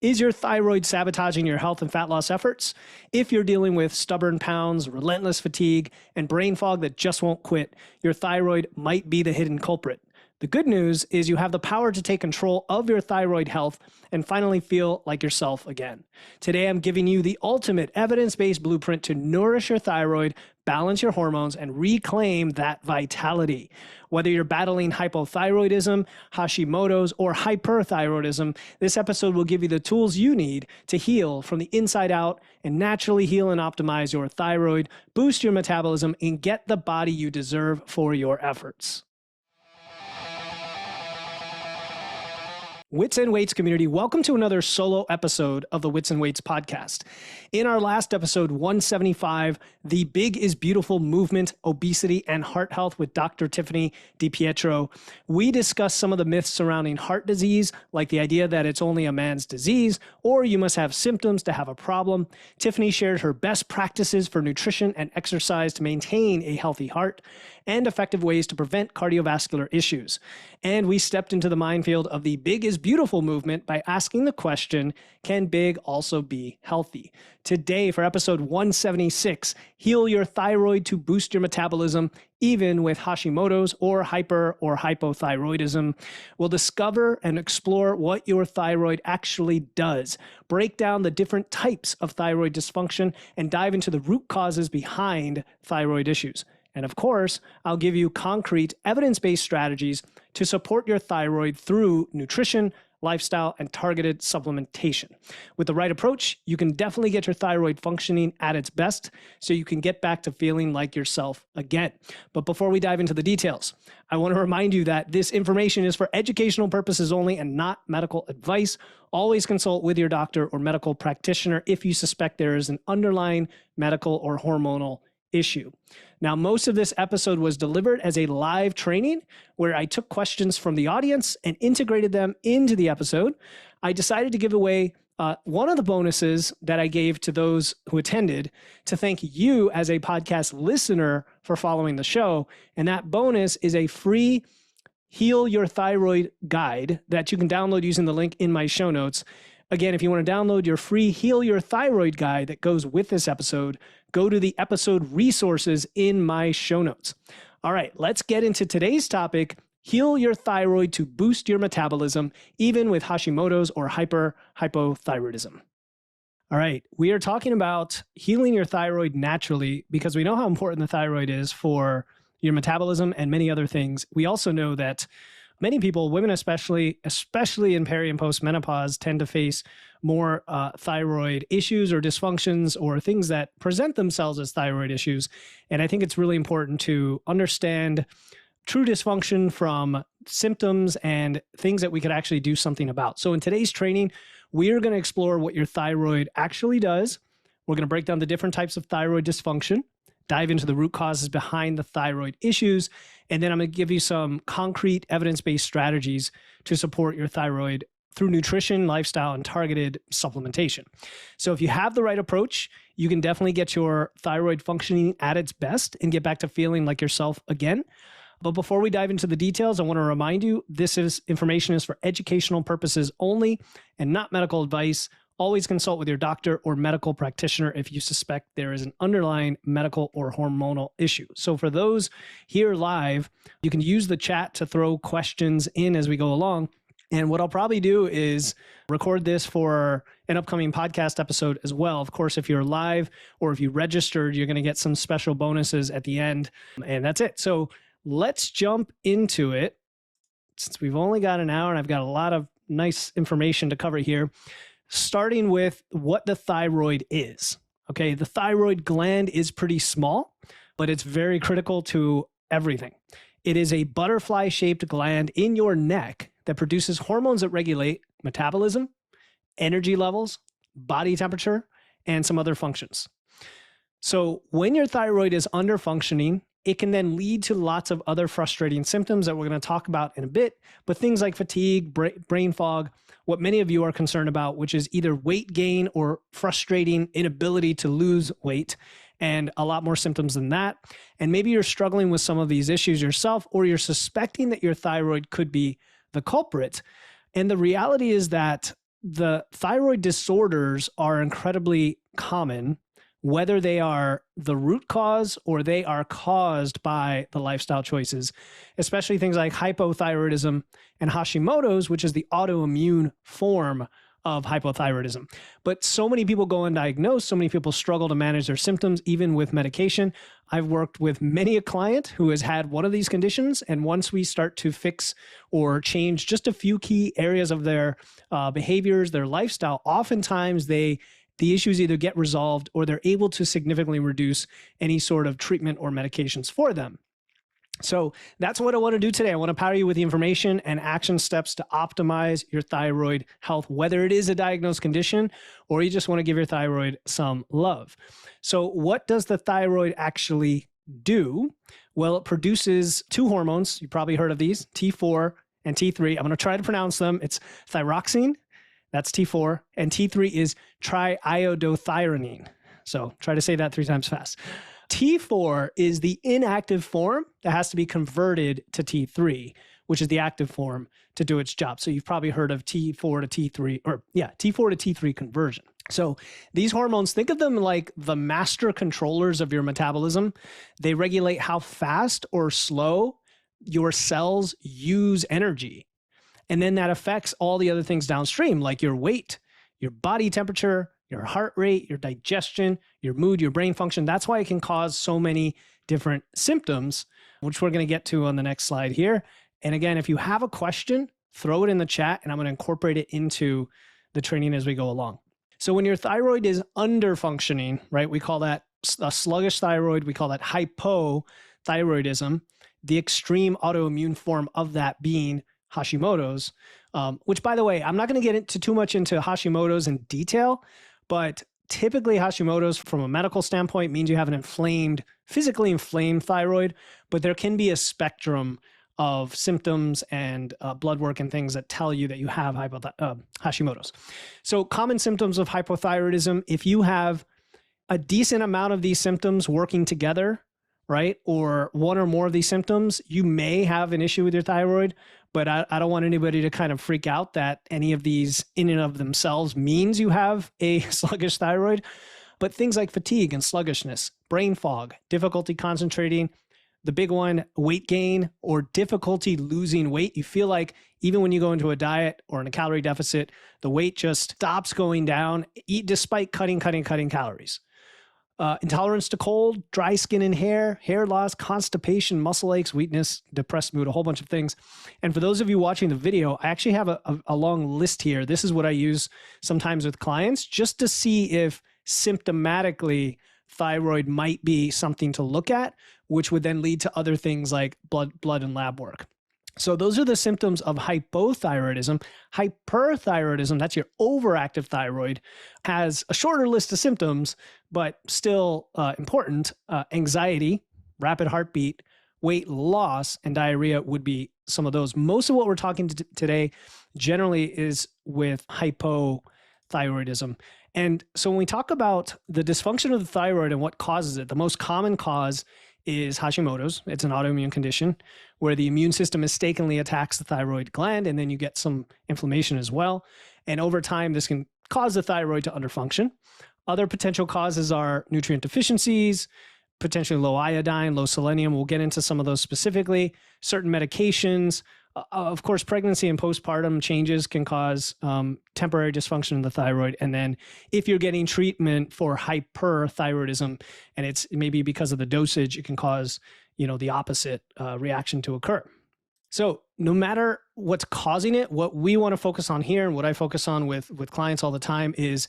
Is your thyroid sabotaging your health and fat loss efforts? If you're dealing with stubborn pounds, relentless fatigue, and brain fog that just won't quit, your thyroid might be the hidden culprit. The good news is you have the power to take control of your thyroid health and finally feel like yourself again. Today, I'm giving you the ultimate evidence-based blueprint to nourish your thyroid, balance your hormones, and reclaim that vitality. Whether you're battling hypothyroidism, Hashimoto's, or hyperthyroidism, this episode will give you the tools you need to heal from the inside out and naturally heal and optimize your thyroid, boost your metabolism, and get the body you deserve for your efforts. Wits and Weights community, welcome to another solo episode of the Wits and Weights podcast. In our last episode, 175, The Big is Beautiful Movement, Obesity, and Heart Health with Dr. Tiffany DiPietro, we discussed some of the myths surrounding heart disease, like the idea that it's only a man's disease, or you must have symptoms to have a problem. Tiffany shared her best practices for nutrition and exercise to maintain a healthy heart, and effective ways to prevent cardiovascular issues. And we stepped into the minefield of the Big is Beautiful movement by asking the question, can big also be healthy? Today, for episode 176, heal your thyroid to boost your metabolism, even with Hashimoto's or hypothyroidism. We'll discover and explore what your thyroid actually does, break down the different types of thyroid dysfunction, and dive into the root causes behind thyroid issues. And of course, I'll give you concrete evidence-based strategies to support your thyroid through nutrition, lifestyle, and targeted supplementation. With the right approach, you can definitely get your thyroid functioning at its best so you can get back to feeling like yourself again. But before we dive into the details, I want to remind you that this information is for educational purposes only and not medical advice. Always consult with your doctor or medical practitioner if you suspect there is an underlying medical or hormonal issue. Now, most of this episode was delivered as a live training where I took questions from the audience and integrated them into the episode. I decided to give away one of the bonuses that I gave to those who attended to thank you as a podcast listener for following the show. And that bonus is a free Heal Your Thyroid guide that you can download using the link in my show notes. Again, if you want to download your free Heal Your Thyroid guide that goes with this episode, go to the episode resources in my show notes. All right, let's get into today's topic, heal your thyroid to boost your metabolism, even with Hashimoto's or hypothyroidism. All right, we are talking about healing your thyroid naturally because we know how important the thyroid is for your metabolism and many other things. We also know that many people, women especially in peri and post-menopause, tend to face more thyroid issues or dysfunctions or things that present themselves as thyroid issues. And I think it's really important to understand true dysfunction from symptoms and things that we could actually do something about. So in today's training, we are going to explore what your thyroid actually does. We're going to break down the different types of thyroid dysfunction, dive into the root causes behind the thyroid issues, and then I'm going to give you some concrete evidence-based strategies to support your thyroid through nutrition, lifestyle, and targeted supplementation. So if you have the right approach, you can definitely get your thyroid functioning at its best and get back to feeling like yourself again. But before we dive into the details, I want to remind you, information is for educational purposes only and not medical advice. Always consult with your doctor or medical practitioner if you suspect there is an underlying medical or hormonal issue. So for those here live, you can use the chat to throw questions in as we go along. And what I'll probably do is record this for an upcoming podcast episode as well. Of course, if you're live or if you registered, you're going to get some special bonuses at the end. And that's it. So let's jump into it. Since we've only got an hour and I've got a lot of nice information to cover here, starting with what the thyroid is. Okay, the thyroid gland is pretty small, but it's very critical to everything. It is a butterfly-shaped gland in your neck that produces hormones that regulate metabolism, energy levels, body temperature, and some other functions. So when your thyroid is underfunctioning, it can then lead to lots of other frustrating symptoms that we're going to talk about in a bit, but things like fatigue, brain fog, what many of you are concerned about, which is either weight gain or frustrating inability to lose weight, and a lot more symptoms than that. And maybe you're struggling with some of these issues yourself, or you're suspecting that your thyroid could be the culprit. And the reality is that the thyroid disorders are incredibly common, whether they are the root cause or they are caused by the lifestyle choices, especially things like hypothyroidism and Hashimoto's, which is the autoimmune form of hypothyroidism. But so many people go undiagnosed, so many people struggle to manage their symptoms, even with medication. I've worked with many a client who has had one of these conditions, and once we start to fix or change just a few key areas of their behaviors, their lifestyle, oftentimes the issues either get resolved or they're able to significantly reduce any sort of treatment or medications for them. So that's what I want to do today. I want to power you with the information and action steps to optimize your thyroid health, whether it is a diagnosed condition or you just want to give your thyroid some love. So what does the thyroid actually do? Well, it produces two hormones. You probably heard of these, T4 and T3. I'm going to try to pronounce them. It's thyroxine, that's T4, and T3 is triiodothyronine. So try to say that 3 times fast. T4 is the inactive form that has to be converted to T3, which is the active form to do its job. So you've probably heard of T4 to T3, T4 to T3 conversion. So these hormones, think of them like the master controllers of your metabolism. They regulate how fast or slow your cells use energy. And then that affects all the other things downstream, like your weight, your body temperature, your heart rate, your digestion, your mood, your brain function. That's why it can cause so many different symptoms, which we're going to get to on the next slide here. And again, if you have a question, throw it in the chat and I'm going to incorporate it into the training as we go along. So when your thyroid is under functioning, right, we call that a sluggish thyroid. We call that hypothyroidism, the extreme autoimmune form of that being Hashimoto's, which, by the way, I'm not going to get into too much into Hashimoto's in detail, but typically Hashimoto's from a medical standpoint means you have an physically inflamed thyroid, but there can be a spectrum of symptoms and blood work and things that tell you that you have Hashimoto's. So common symptoms of hypothyroidism, if you have a decent amount of these symptoms working together, right, or one or more of these symptoms, you may have an issue with your thyroid, but I don't want anybody to kind of freak out that any of these in and of themselves means you have a sluggish thyroid. But things like fatigue and sluggishness, brain fog, difficulty concentrating, the big one, weight gain or difficulty losing weight. You feel like even when you go into a diet or in a calorie deficit, the weight just stops going down, despite cutting calories. Intolerance to cold, dry skin and hair loss, constipation, muscle aches, weakness, depressed mood, a whole bunch of things. And for those of you watching the video, I actually have a long list here. This is what I use sometimes with clients just to see if symptomatically thyroid might be something to look at, which would then lead to other things like blood and lab work. So those are the symptoms of hypothyroidism. Hyperthyroidism, that's your overactive thyroid, has a shorter list of symptoms, but still important. Anxiety, rapid heartbeat, weight loss, and diarrhea would be some of those. Most of what we're talking today generally is with hypothyroidism. And so when we talk about the dysfunction of the thyroid and what causes it, the most common cause is Hashimoto's. It's an autoimmune condition where the immune system mistakenly attacks the thyroid gland, and then you get some inflammation as well. And over time, this can cause the thyroid to underfunction. Other potential causes are nutrient deficiencies, potentially low iodine, low selenium. We'll get into some of those specifically. Certain medications. Of course, pregnancy and postpartum changes can cause temporary dysfunction in the thyroid. And then if you're getting treatment for hyperthyroidism and it's maybe because of the dosage, it can cause, the opposite reaction to occur. So no matter what's causing it, what we want to focus on here and what I focus on with clients all the time is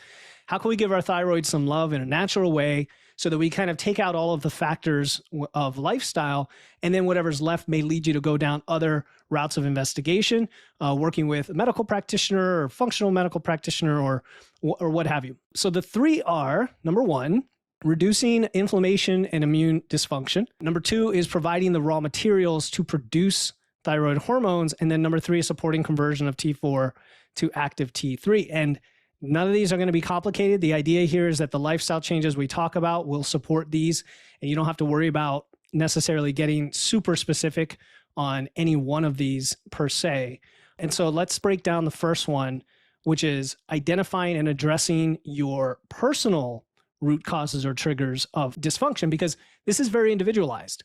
how can we give our thyroid some love in a natural way so that we kind of take out all of the factors of lifestyle, and then whatever's left may lead you to go down other routes of investigation, working with a medical practitioner or functional medical practitioner or what have you. So the 3 are, number 1, reducing inflammation and immune dysfunction. Number 2 is providing the raw materials to produce thyroid hormones. And then number 3 is supporting conversion of T4 to active T3. And none of these are going to be complicated. The idea here is that the lifestyle changes we talk about will support these, and you don't have to worry about necessarily getting super specific on any one of these per se. And so let's break down the first one, which is identifying and addressing your personal root causes or triggers of dysfunction, because this is very individualized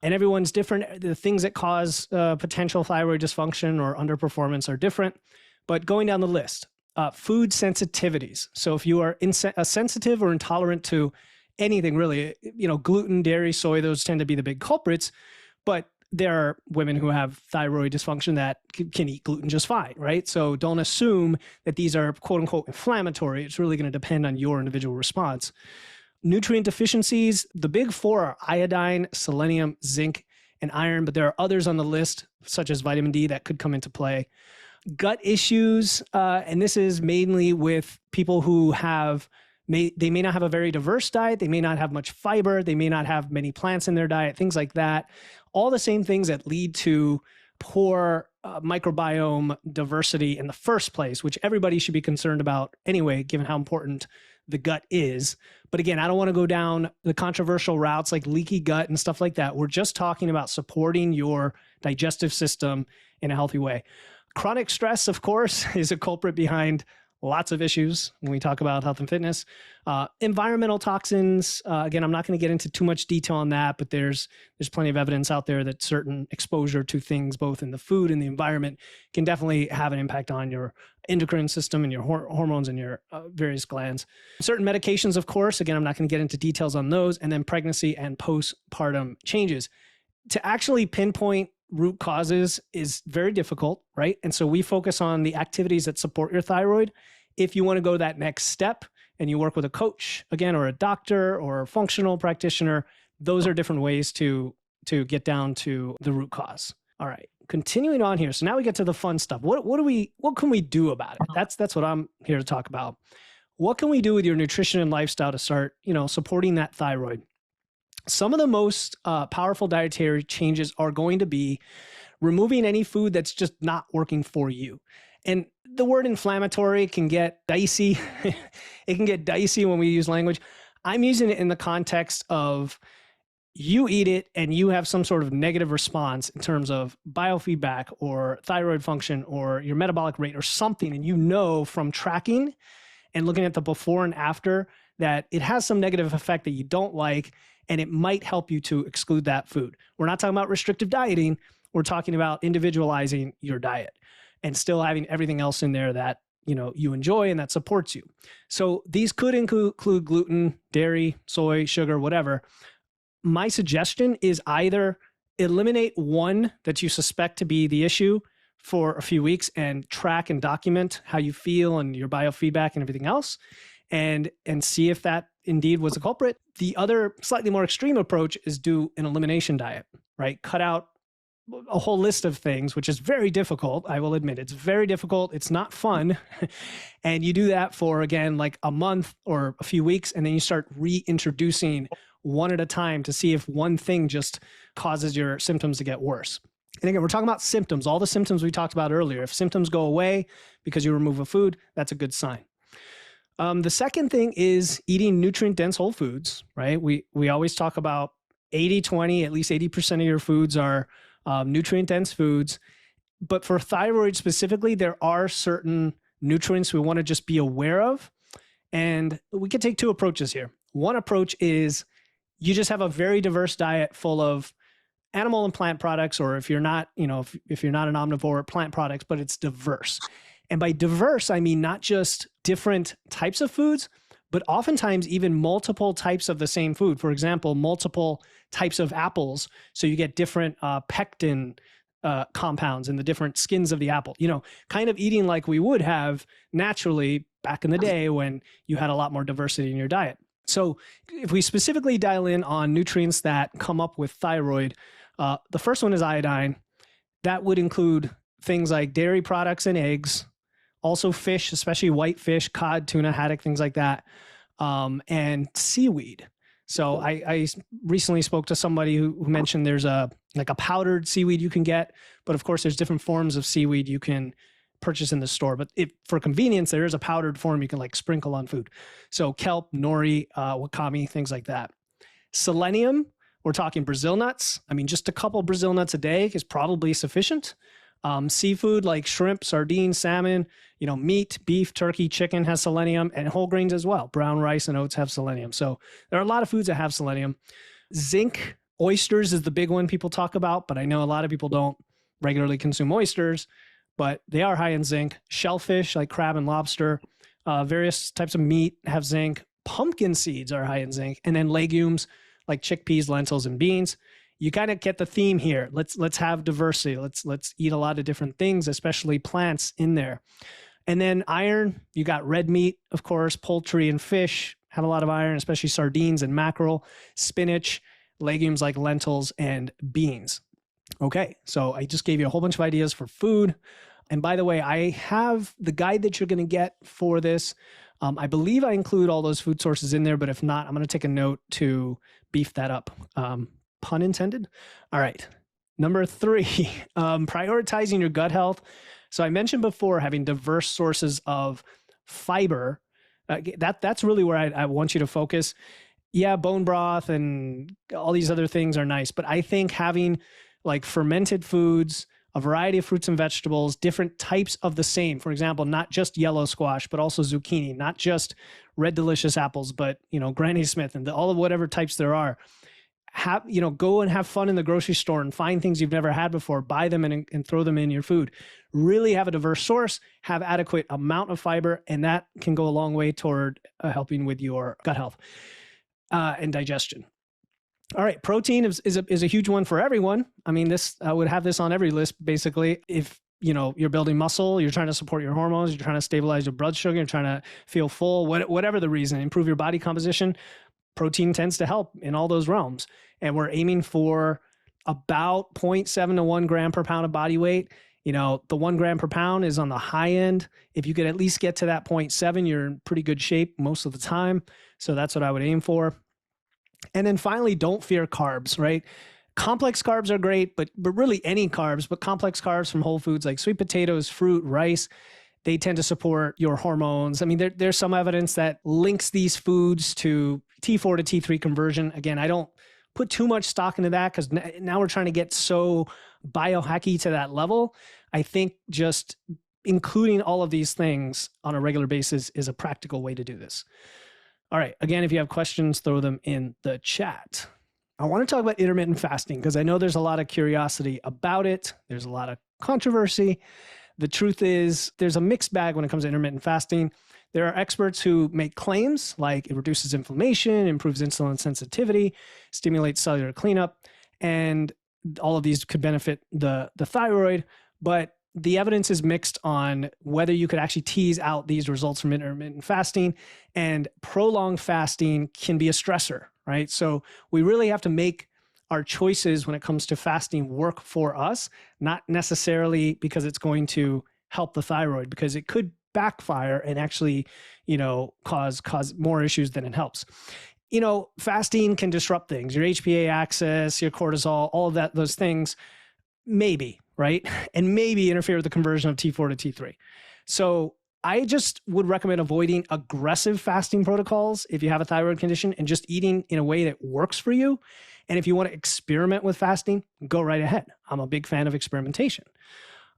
and everyone's different. The things that cause potential thyroid dysfunction or underperformance are different. But going down the list, food sensitivities. So if you are sensitive or intolerant to anything really, gluten, dairy, soy, those tend to be the big culprits. But there are women who have thyroid dysfunction that can eat gluten just fine, right? So don't assume that these are quote unquote inflammatory. It's really going to depend on your individual response. Nutrient deficiencies, the big four are iodine, selenium, zinc, and iron, but there are others on the list, such as vitamin D, that could come into play. Gut issues, and this is mainly with people who they may not have a very diverse diet. They may not have much fiber. They may not have many plants in their diet, things like that. All the same things that lead to poor microbiome diversity in the first place, which everybody should be concerned about anyway, given how important the gut is. But again, I don't want to go down the controversial routes like leaky gut and stuff like that. We're just talking about supporting your digestive system in a healthy way. Chronic stress, of course, is a culprit behind lots of issues when we talk about health and fitness. Environmental toxins, again, I'm not going to get into too much detail on that, but there's plenty of evidence out there that certain exposure to things, both in the food and the environment, can definitely have an impact on your endocrine system and your hormones and your various glands. Certain medications, of course, again, I'm not going to get into details on those, and then pregnancy and postpartum changes. To actually pinpoint root causes is very difficult, right? And so we focus on the activities that support your thyroid. If you want to go that next step and you work with a coach, again, or a doctor or a functional practitioner, those are different ways to get down to the root cause. All right, continuing on here. So now we get to the fun stuff. What can we do about it? That's what I'm here to talk about. What can we do with your nutrition and lifestyle to start, supporting that thyroid? Some of the most powerful dietary changes are going to be removing any food that's just not working for you. And the word inflammatory can get dicey. It can get dicey when we use language. I'm using it in the context of you eat it and you have some sort of negative response in terms of biofeedback or thyroid function or your metabolic rate or something. And from tracking and looking at the before and after that it has some negative effect that you don't like, and it might help you to exclude that food. We're not talking about restrictive dieting. We're talking about individualizing your diet and still having everything else in there that you enjoy and that supports you. So these could include gluten, dairy, soy, sugar, whatever. My suggestion is either eliminate one that you suspect to be the issue for a few weeks and track and document how you feel and your biofeedback and everything else, and see if that indeed was a culprit. The other slightly more extreme approach is do an elimination diet, right? Cut out a whole list of things, which is very difficult. I will admit it's very difficult. It's not fun. And you do that for, again, like a month or a few weeks, and then you start reintroducing one at a time to see if one thing just causes your symptoms to get worse. And again, we're talking about symptoms, all the symptoms we talked about earlier. If symptoms go away because you remove a food, that's a good sign. The second thing is eating nutrient-dense whole foods, right? We always talk about 80-20, at least 80% of your foods are nutrient-dense foods. But for thyroid specifically, there are certain nutrients we want to just be aware of. And we can take two approaches here. One approach is you just have a very diverse diet full of animal and plant products, or if you're not, if you're not an omnivore, plant products, but it's diverse. And by diverse, I mean not just different types of foods, but oftentimes even multiple types of the same food. For example, multiple types of apples. So you get different pectin compounds in the different skins of the apple, kind of eating like we would have naturally back in the day when you had a lot more diversity in your diet. So if we specifically dial in on nutrients that come up with thyroid, the first one is iodine. That would include things like dairy products and eggs, also fish, especially white fish, cod, tuna, haddock, things like that, and seaweed. So I recently spoke to somebody who mentioned there's a powdered seaweed you can get, but of course there's different forms of seaweed you can purchase in the store. But for convenience, there is a powdered form you can sprinkle on food. So kelp, nori, wakame, things like that. Selenium, we're talking Brazil nuts. I mean, just a couple Brazil nuts a day is probably sufficient. Seafood like shrimp, sardines, salmon, meat, beef, turkey, chicken has selenium, and whole grains as well. Brown rice and oats have selenium. So there are a lot of foods that have selenium. Zinc, oysters is the big one people talk about, but I know a lot of people don't regularly consume oysters, but they are high in zinc. Shellfish like crab and lobster, various types of meat have zinc. Pumpkin seeds are high in zinc. And then legumes like chickpeas, lentils, and beans. You kind of get the theme here. Let's have diversity. Let's eat a lot of different things, especially plants in there. And then iron, you got red meat, of course, poultry and fish have a lot of iron, especially sardines and mackerel, spinach, legumes like lentils and beans. Okay, so I just gave you a whole bunch of ideas for food. And by the way, I have the guide that you're going to get for this. I believe I include all those food sources in there, but if not, I'm going to take a note to beef that up. Pun intended. All right. Number 3, prioritizing your gut health. So I mentioned before having diverse sources of fiber. That's really where I want you to focus. Yeah, bone broth and all these other things are nice, but I think having like fermented foods, a variety of fruits and vegetables, different types of the same. For example, not just yellow squash, but also zucchini, not just red delicious apples, but Granny Smith and all of whatever types there are. Go and have fun in the grocery store and find things you've never had before, buy them and throw them in your food. Really have a diverse source, have adequate amount of fiber, and that can go a long way toward helping with your gut health and digestion. All right, protein is a huge one for everyone. I mean, I would have this on every list, basically. If you're building muscle, you're trying to support your hormones, you're trying to stabilize your blood sugar, you're trying to feel full, whatever the reason, improve your body composition, protein tends to help in all those realms. And we're aiming for about 0.7 to 1 gram per pound of body weight. The 1 gram per pound is on the high end. If you could at least get to that 0.7, you're in pretty good shape most of the time. So that's what I would aim for. And then finally, don't fear carbs, right? Complex carbs are great, but really any carbs, but complex carbs from whole foods like sweet potatoes, fruit, rice, they tend to support your hormones. I mean, there's some evidence that links these foods to T4 to T3 conversion. Again, I don't put too much stock into that because now we're trying to get so biohacky to that level. I think just including all of these things on a regular basis is a practical way to do this. All right. Again, if you have questions, throw them in the chat. I want to talk about intermittent fasting because I know there's a lot of curiosity about it. There's a lot of controversy. The truth is there's a mixed bag when it comes to intermittent fasting. There are experts who make claims like it reduces inflammation, improves insulin sensitivity, stimulates cellular cleanup, and all of these could benefit the thyroid. But the evidence is mixed on whether you could actually tease out these results from intermittent fasting, and prolonged fasting can be a stressor, right? So we really have to make our choices when it comes to fasting work for us, not necessarily because it's going to help the thyroid, because it could backfire and actually, cause more issues than it helps. Fasting can disrupt things, your HPA axis, your cortisol, all of that, those things, maybe, right? And maybe interfere with the conversion of T4 to T3. So I just would recommend avoiding aggressive fasting protocols if you have a thyroid condition and just eating in a way that works for you. And if you want to experiment with fasting, go right ahead. I'm a big fan of experimentation.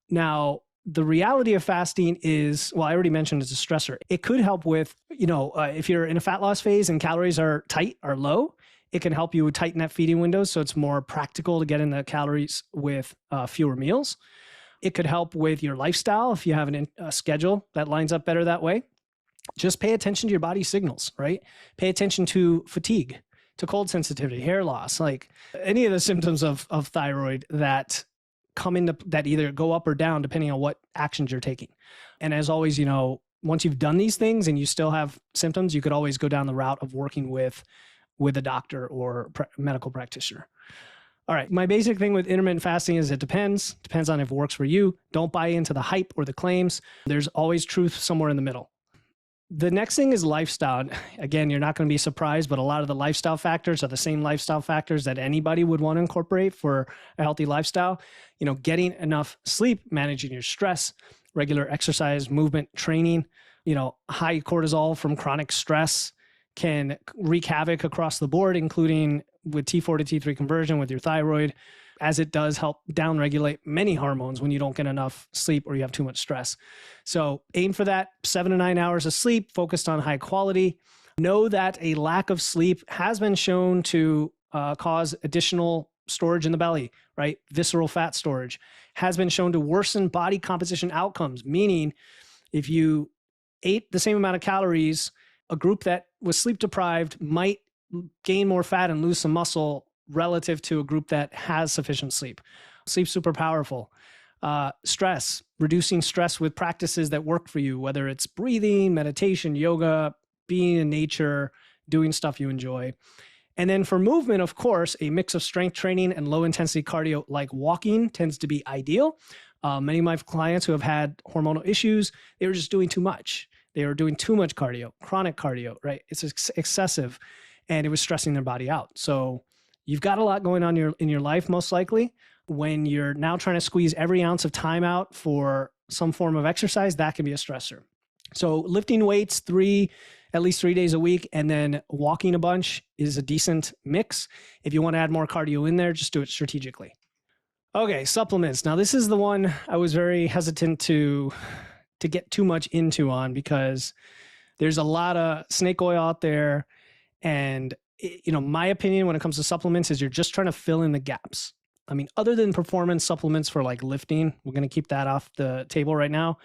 Now, the reality of fasting is, well, I already mentioned it's a stressor. It could help with, if you're in a fat loss phase and calories are tight or low, it can help you tighten that feeding window so it's more practical to get in the calories with fewer meals. It could help with your lifestyle if you have a schedule that lines up better that way. Just pay attention to your body signals, right? Pay attention to fatigue, to cold sensitivity, hair loss, like any of the symptoms of thyroid that come into that either go up or down depending on what actions you're taking. And as always, once you've done these things and you still have symptoms, you could always go down the route of working with a doctor or medical practitioner. All right. My basic thing with intermittent fasting is it depends on if it works for you. Don't buy into the hype or the claims. There's always truth somewhere in the middle. The next thing is lifestyle. Again, you're not going to be surprised, but a lot of the lifestyle factors are the same lifestyle factors that anybody would want to incorporate for a healthy lifestyle. Getting enough sleep, managing your stress, regular exercise, movement, training, high cortisol from chronic stress can wreak havoc across the board, including with T4 to T3 conversion, with your thyroid, as it does help downregulate many hormones when you don't get enough sleep or you have too much stress. So aim for that 7 to 9 hours of sleep, focused on high quality. Know that a lack of sleep has been shown to cause additional storage in the belly, right? Visceral fat storage has been shown to worsen body composition outcomes, meaning if you ate the same amount of calories, a group that was sleep deprived might gain more fat and lose some muscle relative to a group that has sufficient sleep. Sleep's super powerful. Stress, reducing stress with practices that work for you, whether it's breathing, meditation, yoga, being in nature, doing stuff you enjoy. And then for movement, of course, a mix of strength training and low intensity cardio like walking tends to be ideal. Many of my clients who have had hormonal issues, they were just doing too much. They were doing too much cardio, chronic cardio, right? It's excessive, and it was stressing their body out. So you've got a lot going on in your life, most likely. When you're now trying to squeeze every ounce of time out for some form of exercise, that can be a stressor. So lifting weights at least 3 days a week, and then walking a bunch is a decent mix. If you want to add more cardio in there, just do it strategically. Okay, supplements. Now this is the one I was very hesitant to get too much into on, because there's a lot of snake oil out there. And my opinion when it comes to supplements is you're just trying to fill in the gaps. I mean, other than performance supplements for like lifting, we're going to keep that off the table right now.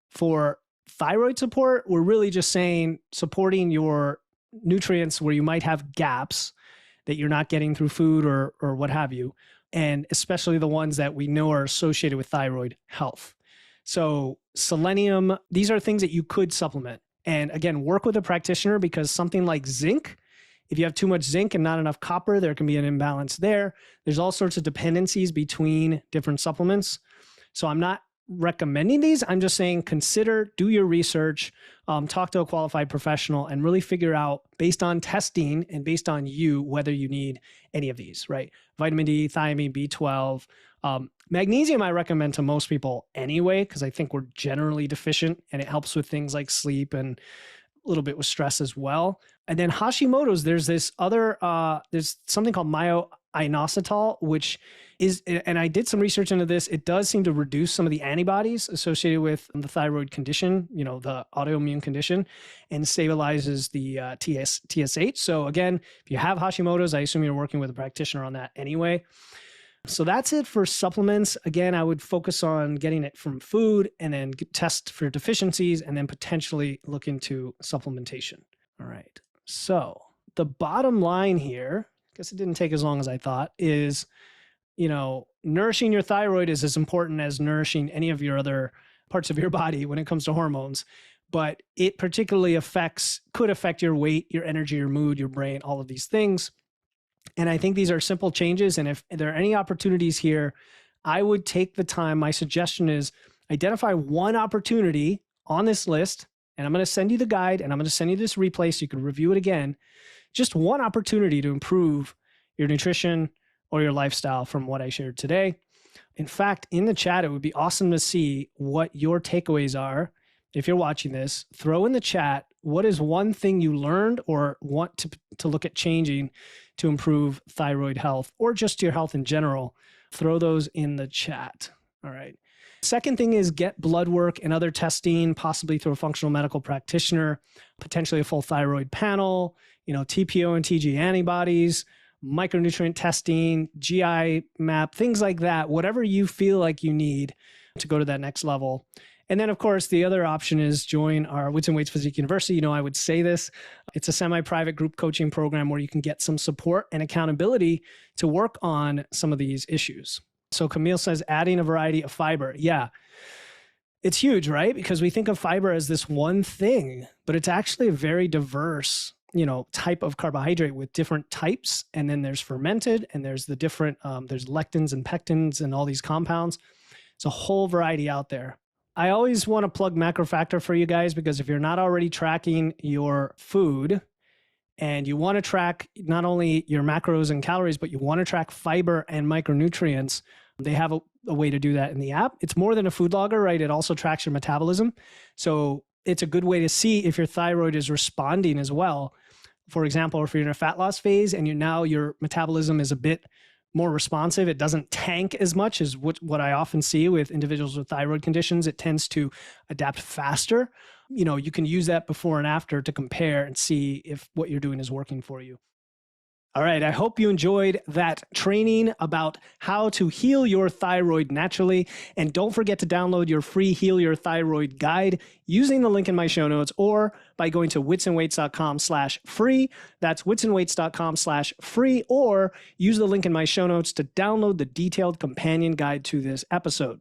For thyroid support, we're really just saying supporting your nutrients where you might have gaps that you're not getting through food or what have you, and especially the ones that we know are associated with thyroid health. So selenium, these are things that you could supplement. And again, work with a practitioner, because something like zinc, if you have too much zinc and not enough copper, there can be an imbalance there. There's all sorts of dependencies between different supplements. So I'm not recommending these. I'm just saying do your research, talk to a qualified professional, and really figure out, based on testing and based on you, whether you need any of these, right? Vitamin D, thiamine, B12, magnesium I recommend to most people anyway, because I think we're generally deficient, and it helps with things like sleep and a little bit with stress as well. And then Hashimoto's, there's this other, there's something called myo-inositol, which is, and I did some research into this, it does seem to reduce some of the antibodies associated with the thyroid condition, the autoimmune condition, and stabilizes the TSH. So again, if you have Hashimoto's, I assume you're working with a practitioner on that anyway. So that's it for supplements. Again, I would focus on getting it from food, and then test for deficiencies, and then potentially look into supplementation. All right. So the bottom line here, I guess it didn't take as long as I thought, is, nourishing your thyroid is as important as nourishing any of your other parts of your body when it comes to hormones. But it particularly could affect your weight, your energy, your mood, your brain, all of these things. And I think these are simple changes. And if there are any opportunities here, I would take the time. My suggestion is identify one opportunity on this list. And I'm going to send you the guide, and I'm going to send you this replay so you can review it again. Just one opportunity to improve your nutrition or your lifestyle from what I shared today. In fact, in the chat, it would be awesome to see what your takeaways are. If you're watching this, throw in the chat, what is one thing you learned or want to look at changing to improve thyroid health, or just your health in general? Throw those in the chat. All right. Second thing is get blood work and other testing, possibly through a functional medical practitioner, potentially a full thyroid panel, TPO and TG antibodies, micronutrient testing, GI map, things like that, whatever you feel like you need to go to that next level. And then, of course, the other option is join our Wits and Weights Physique University. I would say this. It's a semi-private group coaching program where you can get some support and accountability to work on some of these issues. So Camille says, adding a variety of fiber. Yeah, it's huge, right? Because we think of fiber as this one thing, but it's actually a very diverse, type of carbohydrate with different types. And then there's fermented, and there's the different, there's lectins and pectins and all these compounds. It's a whole variety out there. I always want to plug MacroFactor for you guys, because if you're not already tracking your food and you want to track not only your macros and calories, but you want to track fiber and micronutrients, they have a way to do that in the app. It's more than a food logger, right? It also tracks your metabolism. So it's a good way to see if your thyroid is responding as well. For example, if you're in a fat loss phase and your metabolism is a bit more responsive. It doesn't tank as much as what I often see with individuals with thyroid conditions. It tends to adapt faster. You can use that before and after to compare and see if what you're doing is working for you. All right, I hope you enjoyed that training about how to heal your thyroid naturally. And don't forget to download your free Heal Your Thyroid guide using the link in my show notes or by going to witsandweights.com/free. That's witsandweights.com/free, or use the link in my show notes to download the detailed companion guide to this episode.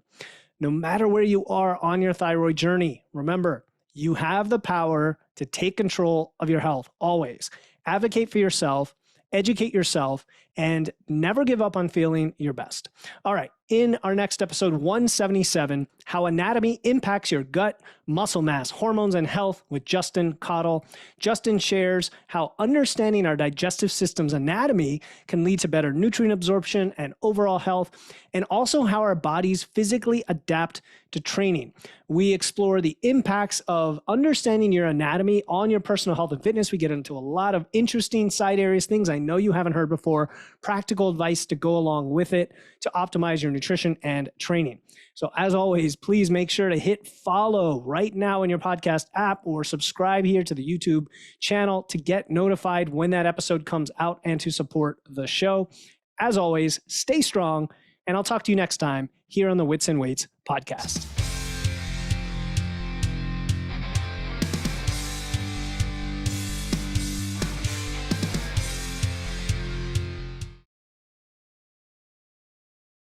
No matter where you are on your thyroid journey, remember, you have the power to take control of your health always. Advocate for yourself, educate yourself, and never give up on feeling your best. All right, in our next episode 177, how anatomy impacts your gut, muscle mass, hormones, and health with Justin Cottle. Justin shares how understanding our digestive system's anatomy can lead to better nutrient absorption and overall health, and also how our bodies physically adapt to training. We explore the impacts of understanding your anatomy on your personal health and fitness. We get into a lot of interesting side areas, things I know you haven't heard before, practical advice to go along with it to optimize your nutrition and training. So as always, please make sure to hit follow right now in your podcast app or subscribe here to the YouTube channel to get notified when that episode comes out and to support the show. As always, stay strong, and I'll talk to you next time here on the Wits and Weights podcast.